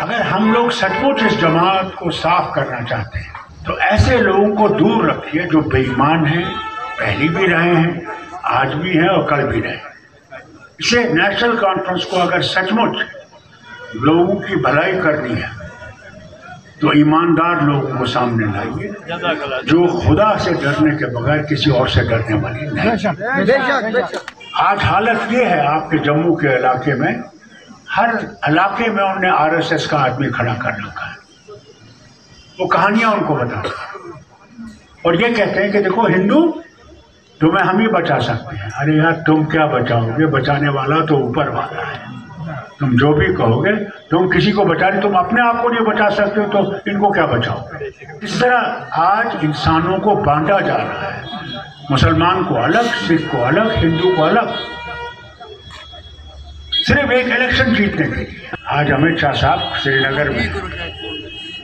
अगर हम लोग सचमुच इस जमात को साफ करना चाहते हैं तो ऐसे लोगों को दूर रखिए जो बेईमान हैं, पहले भी रहे हैं, आज भी हैं और कल भी रहे। इसे नेशनल कॉन्फ्रेंस को अगर सचमुच लोगों की भलाई करनी है तो ईमानदार लोगों को सामने लाइए, जो खुदा से डरने के बगैर किसी और से डरने वाली नहीं। आज हालत ये है आपके जम्मू के इलाके में, हर इलाके में उन्होंने आरएसएस का आदमी खड़ा कर रखा है। वो कहानियां उनको बताते और ये कहते हैं कि देखो हिंदू तुम्हें हम ही बचा सकते हैं। अरे यार तुम क्या बचाओगे, बचाने वाला तो ऊपर वाला है। तुम जो भी कहोगे, तुम किसी को बचा रहे, तुम अपने आप को नहीं बचा सकते हो तो इनको क्या बचाओगे। इस तरह आज इंसानों को बांटा जा रहा है, मुसलमान को अलग, सिख को अलग, हिंदू को अलग, सिर्फ एक इलेक्शन जीतने के लिए। आज अमित शाह साहब श्रीनगर में,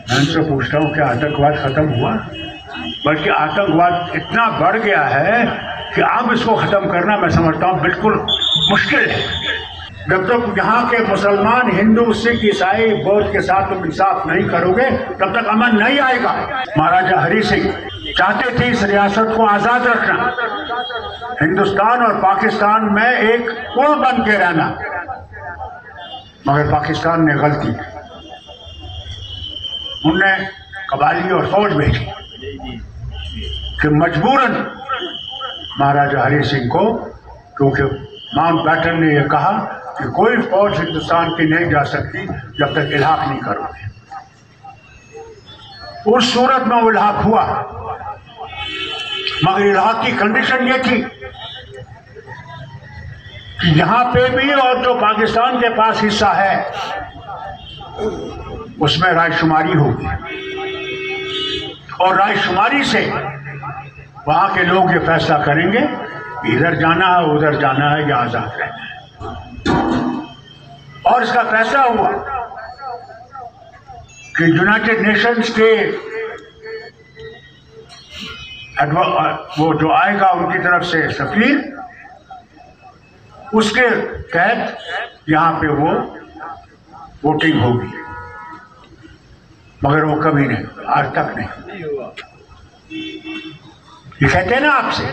मैं उनसे पूछता हूँ क्या आतंकवाद खत्म हुआ? बल्कि आतंकवाद इतना बढ़ गया है कि अब इसको खत्म करना मैं समझता हूँ बिल्कुल मुश्किल है। जब तक यहाँ के मुसलमान, हिंदू, सिख, ईसाई, बौद्ध के साथ तुम इंसाफ नहीं करोगे तब तक अमन नहीं आएगा। महाराजा हरि सिंह चाहते थे इस रियासत को आजाद रखना, हिंदुस्तान और पाकिस्तान में एक पुल बन के रहना, मगर पाकिस्तान ने गलती की। उनने कबाली और फौज भेजी कि मजबूरन महाराजा हरि सिंह को, क्योंकि माउंटबेटन ने यह कहा कि कोई फौज हिंदुस्तान की नहीं जा सकती जब तक इल्हाक नहीं करोगे। उस सूरत में वो इल्हाक हुआ, मगर इल्हाक की कंडीशन ये थी कि यहां पे भी और जो पाकिस्तान के पास हिस्सा है उसमें रायशुमारी होगी और रायशुमारी से वहां के लोग ये फैसला करेंगे इधर जाना है, उधर जाना है या आजाद रहना है। और इसका फैसला हुआ कि यूनाइटेड नेशंस के वो जो आएगा उनकी तरफ से सफीर, उसके तहत यहां पे वो वोटिंग होगी, मगर वो कभी नहीं, आज तक नहीं। ये कहते हैं ना आपसे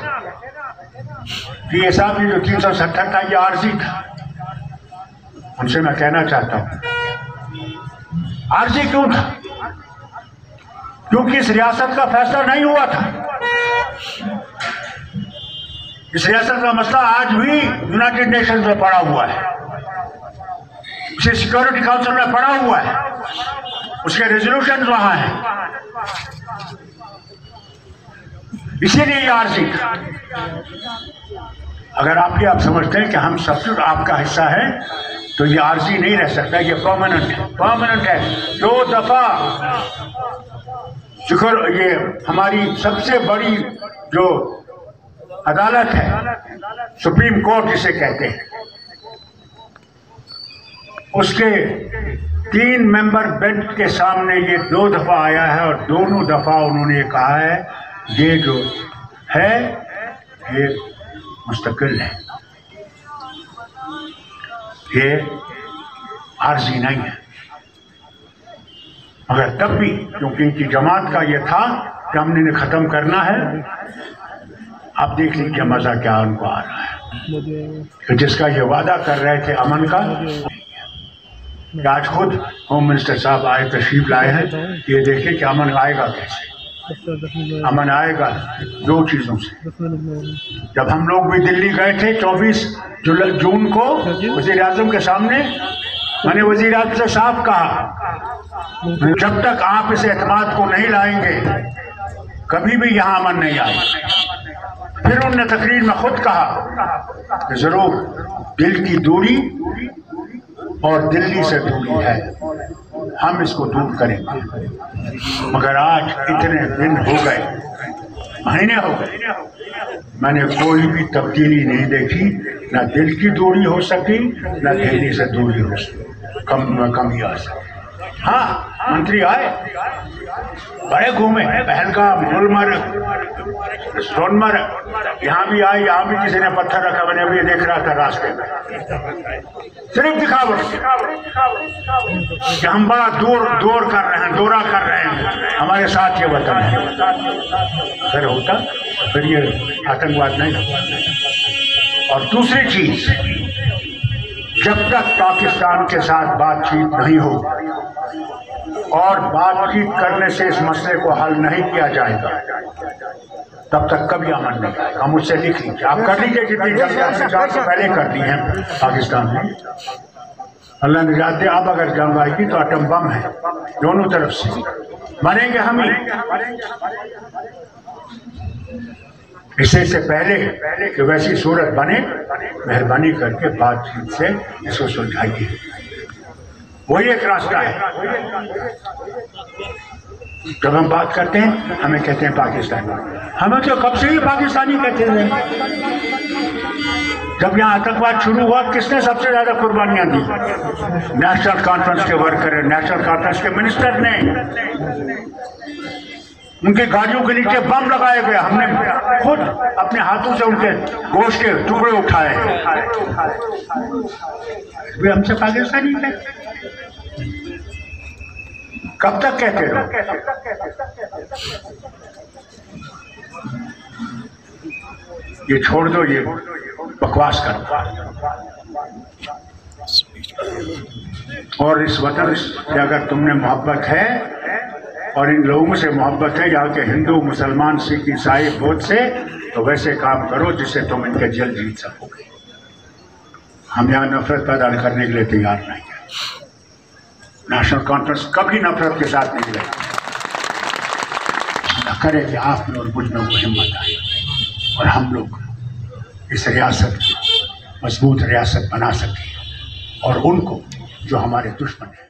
कि ये साहब ये जो 370 था ये आरजी था। उनसे मैं कहना चाहता हूं आरजी क्यों था? क्योंकि इस रियासत का फैसला नहीं हुआ था। इस रियासत का मसला आज भी यूनाइटेड नेशंस में पड़ा हुआ है, इसे सिक्योरिटी काउंसिल में पड़ा हुआ है, उसके रेजोल्यूशन वहां हैं। इसीलिए ये आरजी था। अगर आप समझते हैं कि हम सब आपका हिस्सा है तो ये आरजी नहीं रह सकता, ये परमानेंट है, परमानेंट है। 2 दफा शुक्र, ये हमारी सबसे बड़ी जो अदालत है, सुप्रीम कोर्ट जिसे कहते हैं, उसके 3 मेंबर बेंच के सामने ये 2 दफा आया है और दोनों दफा उन्होंने ये कहा है ये जो है ये मुस्तकिल है, ये आरजी नहीं है। मगर तब भी क्योंकि इनकी जमात का ये था कि हमने इन्हें खत्म करना है, आप देख लीजिए मजा क्या उनको आ रहा है कि जिसका ये वादा कर रहे थे अमन का, आज खुद होम मिनिस्टर साहब आए, तशरीफ लाए हैं, ये देखें कि अमन आएगा कैसे। अमन आएगा 2 चीजों से। जब हम लोग भी दिल्ली गए थे 24 जून को वजीर आजम के सामने, मैंने वजीर आजम से साफ कहा जब तक आप इस एतमाद को नहीं लाएंगे कभी भी यहाँ अमन नहीं आएगा। फिर उन्होंने तकरीर में खुद कहा कि जरूर दिल की दूरी और दिल्ली से दूरी है, हम इसको दूर करेंगे। मगर आज इतने दिन हो गए, महीने हो गए, मैंने कोई भी तब्दीली नहीं देखी, ना दिल की दूरी हो सकी, ना दिल्ली से दूरी हो सकी, कम ही आ सकी। हाँ, मंत्री आए, बड़े घूमे, पहलगाम, गुलमर्ग, सोनमर्ग, यहाँ भी आए, यहाँ भी किसी ने पत्थर रखा, मैंने अभी देख रहा था रास्ते में। सिर्फ दिखावट कि हम बड़ा दौरा कर रहे हैं, हमारे साथ ये वतन है। अगर होता फिर ये आतंकवाद नहीं होता। और दूसरी चीज, जब तक पाकिस्तान के साथ बातचीत नहीं हो और बातचीत करने से इस मसले को हल नहीं किया जाएगा, तब तक कभी अमन नहीं आएगा। मुझसे लिख लीजिए, आप कर लीजिए, जितनी जल्दी आपने 4 से पहले कर दी है पाकिस्तान में। अल्लाह निजात दे, अब अगर जंग आएगी तो एटम बम है दोनों तरफ से, मरेंगे हम ही। इससे पहले कि वैसी सूरत बने, मेहरबानी करके बातचीत से इसको सुलझाइए, वही एक रास्ता है। जब हम बात करते हैं हमें कहते हैं पाकिस्तानी, हमें तो कब से ही पाकिस्तानी कहते हैं। जब यहाँ आतंकवाद शुरू हुआ, किसने सबसे ज्यादा कुर्बानियां दी? नेशनल कॉन्फ्रेंस के वर्कर, नेशनल कॉन्फ्रेंस के मिनिस्टर ने, उनकी गाड़ियों के नीचे बम लगाए गए, हमने खुद अपने हाथों से उनके गोश्त के टुकड़े उठाए। वे हमसे पाकिस्तानी कहते, कब तक कहते रहो? ये छोड़ दो, ये बकवास करो। और इस वतन से अगर तुमने मोहब्बत है और इन लोगों से मोहब्बत है, यहाँ के हिंदू, मुसलमान, सिख, ईसाई, बौद्ध से, तो वैसे काम करो जिससे तुम इनके जल्द जीत सकोगे। हम यहाँ नफरत पैदा करने के लिए तैयार नहीं है। नेशनल कॉन्फ्रेंस कभी नफरत के साथ नहीं लगे। करे कि आप में और मुझ में वो हिम्मत आए और हम लोग इस रियासत को मजबूत रियासत बना सकें और उनको जो हमारे दुश्मन हैं